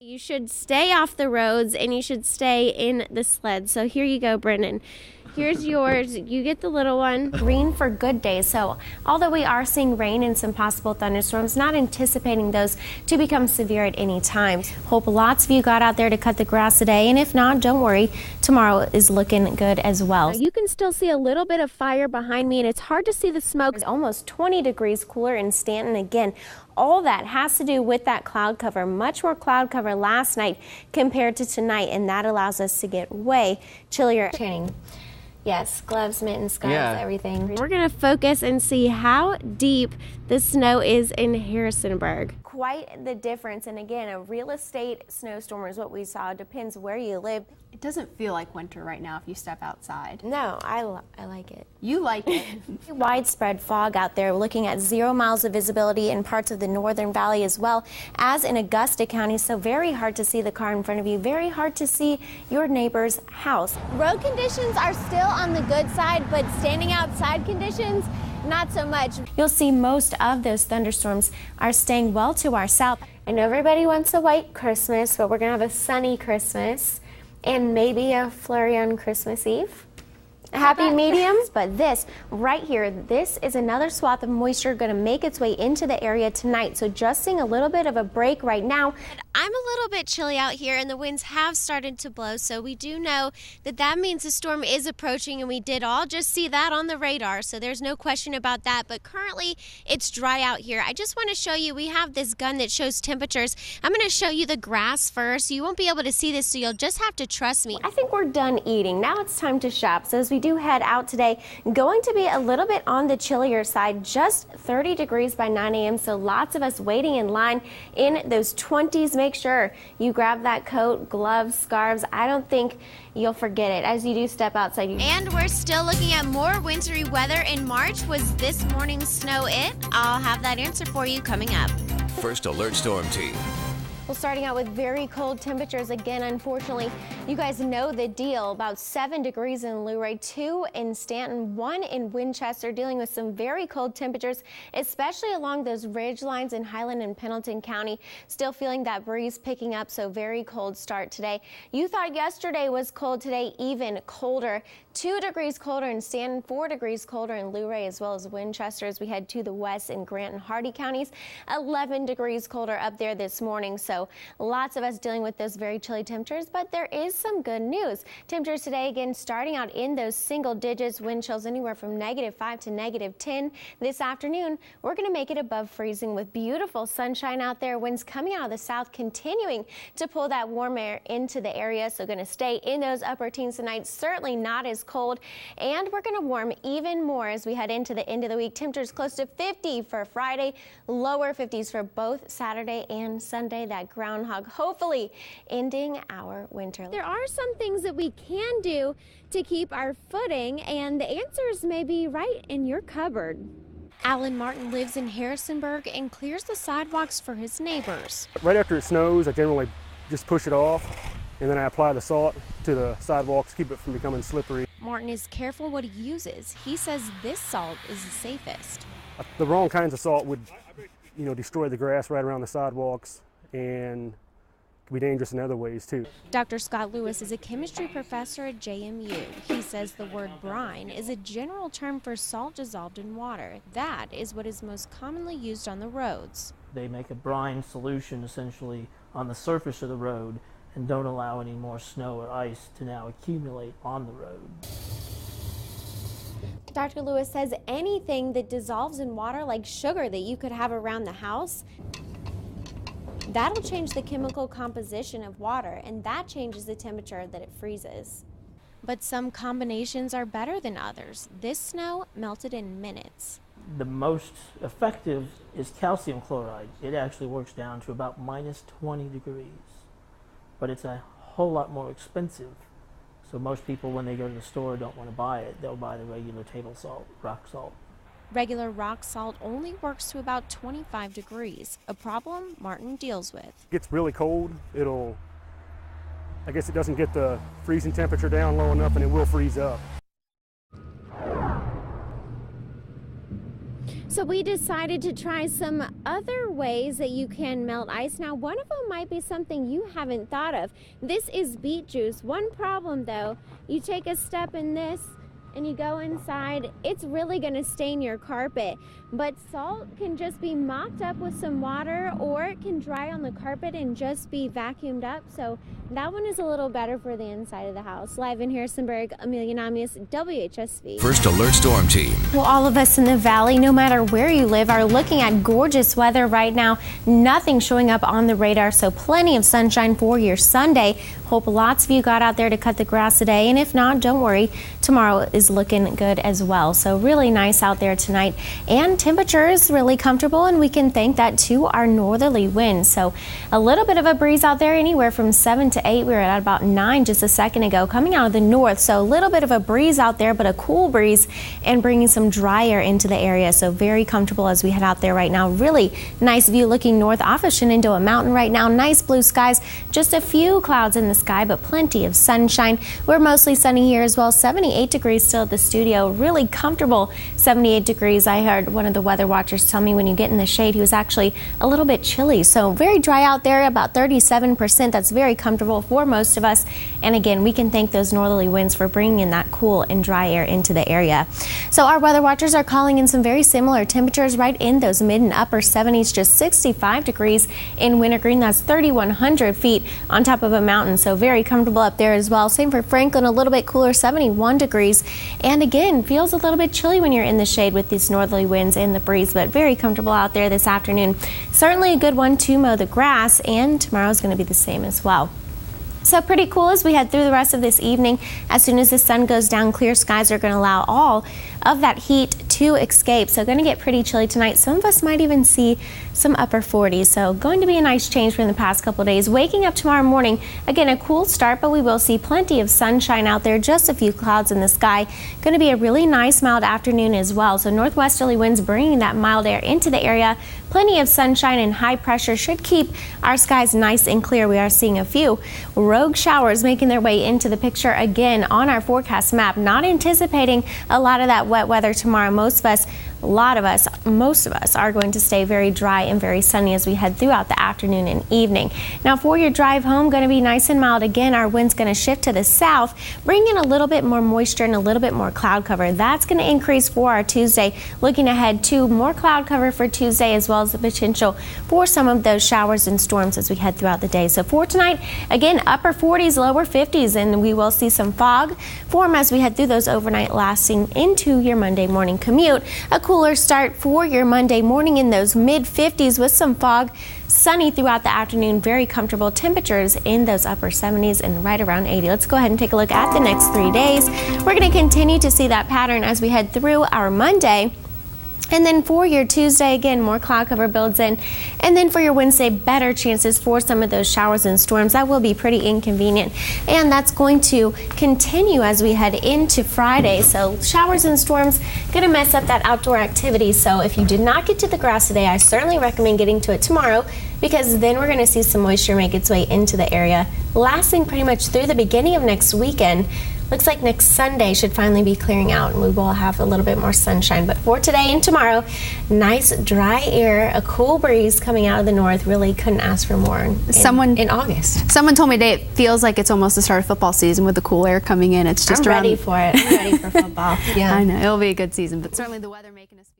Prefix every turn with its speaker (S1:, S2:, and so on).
S1: You should stay off the roads and you should stay in the sled. So here you go, Brendan. Here's yours. You get the little one. Green for good days. So although we are seeing rain and some possible thunderstorms, not anticipating those to become severe at any time. Hope lots of you got out there to cut the grass today. And if not, don't worry. Tomorrow is looking good as well. You can still see a little bit of fire behind me and it's hard to see the smoke. It's almost 20 degrees cooler in Stanton again. All that has to do with that cloud cover. Much more cloud cover last night compared to tonight, and that allows us to get way chillier. Yes, gloves, mittens, scarves, everything. We're going to focus and see how deep the snow is in Harrisonburg. Quite the difference, and again, a real estate snowstorm is what we saw. It depends where you live.
S2: It doesn't feel like winter right now if you step outside.
S1: No, I like it.
S2: You like it.
S1: Widespread fog out there, looking at 0 miles of visibility in parts of the Northern Valley as well as in Augusta County, so very hard to see the car in front of you, very hard to see your neighbor's house. Road conditions are still on the good side, but standing outside conditions, not so much. You'll see most of those thunderstorms are staying well to our south. I know everybody wants a white Christmas, but we're going to have a sunny Christmas and maybe a flurry on Christmas Eve. A happy medium, but this right here, this is another swath of moisture going to make its way into the area tonight. So just seeing a little bit of a break right now. I'm a little bit chilly out here and the winds have started to blow, so we do know that that means the storm is approaching, and we did all just see that on the radar, so there's no question about that. But currently it's dry out here. I just want to show you, we have this gun that shows temperatures. I'm going to show you the grass first. You won't be able to see this, so you'll just have to trust me. I think we're done eating. Now it's time to shop. So as we do head out today, going to be a little bit on the chillier side, just 30 degrees by 9 a.m. So lots of us waiting in line in those 20s. Make sure you grab that coat, gloves, scarves. I don't think you'll forget it as you do step outside. And we're still looking at more wintry weather in March. Was this morning's snow it? I'll have that answer for you coming up.
S3: First Alert Storm Team.
S1: Well, starting out with very cold temperatures again, unfortunately. You guys know the deal. About 7 degrees in Luray, 2 in Stanton, 1 in Winchester, dealing with some very cold temperatures, especially along those ridge lines in Highland and Pendleton County. Still feeling that breeze picking up, so very cold start today. You thought yesterday was cold, today even colder. 2 degrees colder in Stanton, 4 degrees colder in Luray as well as Winchester as we head to the west in Grant and Hardy counties. 11 degrees colder up there this morning, so lots of us dealing with those very chilly temperatures, but there is some good news. Temperatures today again starting out in those single digits, wind chills anywhere from -5 to -10. This afternoon we're going to make it above freezing with beautiful sunshine out there. Winds coming out of the south continuing to pull that warm air into the area, so going to stay in those upper teens tonight. Certainly not as cold, and we're going to warm even more as we head into the end of the week. Temperatures close to 50 for Friday, lower 50s for both Saturday and Sunday. That groundhog hopefully ending our winter. There are some things that we can do to keep our footing, and the answers may be right in your cupboard. Alan Martin lives in Harrisonburg and clears the sidewalks for his neighbors.
S4: Right after it snows, I generally just push it off, and then I apply the salt to the sidewalks, keep it from becoming slippery.
S1: Martin is careful what he uses. He says this salt is the safest.
S4: The wrong kinds of salt would, destroy the grass right around the sidewalks and could be dangerous in other ways too.
S1: Dr. Scott Lewis is a chemistry professor at JMU. He says the word brine is a general term for salt dissolved in water. That is what is most commonly used on the roads.
S5: They make a brine solution essentially on the surface of the road and don't allow any more snow or ice to now accumulate on the road.
S1: Dr. Lewis says anything that dissolves in water, like sugar that you could have around the house, that'll change the chemical composition of water, and that changes the temperature that it freezes. But some combinations are better than others. This snow melted in minutes.
S5: The most effective is calcium chloride. It actually works down to about -20 degrees, but it's a whole lot more expensive. So most people, when they go to the store, don't want to buy it. They'll buy the regular table salt, rock salt.
S1: Regular rock salt only works to about 25 degrees, a problem Martin deals with.
S4: It gets really cold, I guess it doesn't get the freezing temperature down low enough, and it will freeze up.
S1: So we decided to try some other ways that you can melt ice. Now, one of them might be something you haven't thought of. This is beet juice. One problem though, you take a step in this and you go inside, it's really going to stain your carpet. But salt can just be mopped up with some water, or it can dry on the carpet and just be vacuumed up. So that one is a little better for the inside of the house. Live in Harrisonburg, Amelia Nahmias, WHSV.
S3: First Alert Storm Team.
S1: Well, all of us in the valley, no matter where you live, are looking at gorgeous weather right now. Nothing showing up on the radar, so plenty of sunshine for your Sunday. Hope lots of you got out there to cut the grass today, and if not, don't worry, tomorrow is looking good as well. So really nice out there tonight, and temperatures really comfortable, and we can thank that to our northerly winds. So a little bit of a breeze out there, anywhere from 7 to 8. We were at about 9 just a second ago, coming out of the north. So a little bit of a breeze out there, but a cool breeze, and bringing some dry air into the area. So very comfortable as we head out there right now. Really nice view looking north off of Shenandoah Mountain right now. Nice blue skies, just a few clouds in the sky, but plenty of sunshine. We're mostly sunny here as well. 78 degrees still at the studio. Really comfortable 78 degrees. I heard one of the weather watchers tell me when you get in the shade, he was actually a little bit chilly. So very dry out there, about 37%. That's very comfortable for most of us. And again, we can thank those northerly winds for bringing in that cool and dry air into the area. So our weather watchers are calling in some very similar temperatures right in those mid and upper 70s, just 65 degrees in Wintergreen. That's 3,100 feet on top of a mountain. So very comfortable up there as well. Same for Franklin, a little bit cooler, 71 degrees. And again, feels a little bit chilly when you're in the shade with these northerly winds and the breeze, but very comfortable out there this afternoon. Certainly a good one to mow the grass, and tomorrow's going to be the same as well. So pretty cool as we head through the rest of this evening. As soon as the sun goes down, clear skies are going to allow all of that heat to escape. So going to get pretty chilly tonight. Some of us might even see some upper 40s. So going to be a nice change from the past couple days. Waking up tomorrow morning, again, a cool start, but we will see plenty of sunshine out there. Just a few clouds in the sky. Going to be a really nice mild afternoon as well. So northwesterly winds bringing that mild air into the area. Plenty of sunshine and high pressure should keep our skies nice and clear. We are seeing a few rogue showers making their way into the picture again on our forecast map. Not anticipating a lot of that wet weather tomorrow. Most of us are going to stay very dry and very sunny as we head throughout the afternoon and evening. Now for your drive home, going to be nice and mild again. Our wind's going to shift to the south, bring in a little bit more moisture and a little bit more cloud cover. That's going to increase for our Tuesday. Looking ahead to more cloud cover for Tuesday, as well as the potential for some of those showers and storms as we head throughout the day. So for tonight, again, upper 40s, lower 50s, and we will see some fog form as we head through those overnight, lasting into your Monday morning commute. A cooler start for your Monday morning in those mid 50s with some fog. Sunny throughout the afternoon, very comfortable temperatures in those upper 70s and right around 80. Let's go ahead and take a look at the next 3 days. We're going to continue to see that pattern as we head through our Monday. And then for your Tuesday, again, more cloud cover builds in. And then for your Wednesday, better chances for some of those showers and storms. That will be pretty inconvenient. And that's going to continue as we head into Friday. So showers and storms going to mess up that outdoor activity. So if you did not get to the grass today, I certainly recommend getting to it tomorrow, because then we're going to see some moisture make its way into the area, lasting pretty much through the beginning of next weekend. Looks like next Sunday should finally be clearing out and we will have a little bit more sunshine. But for today and tomorrow, nice dry air, a cool breeze coming out of the north. Really couldn't ask for more in August.
S2: Someone told me today it feels like it's almost the start of football season with the cool air coming in. It's just
S1: I'm ready for it. I'm ready for football. Yeah.
S2: I know. It'll be a good season, but certainly the weather making us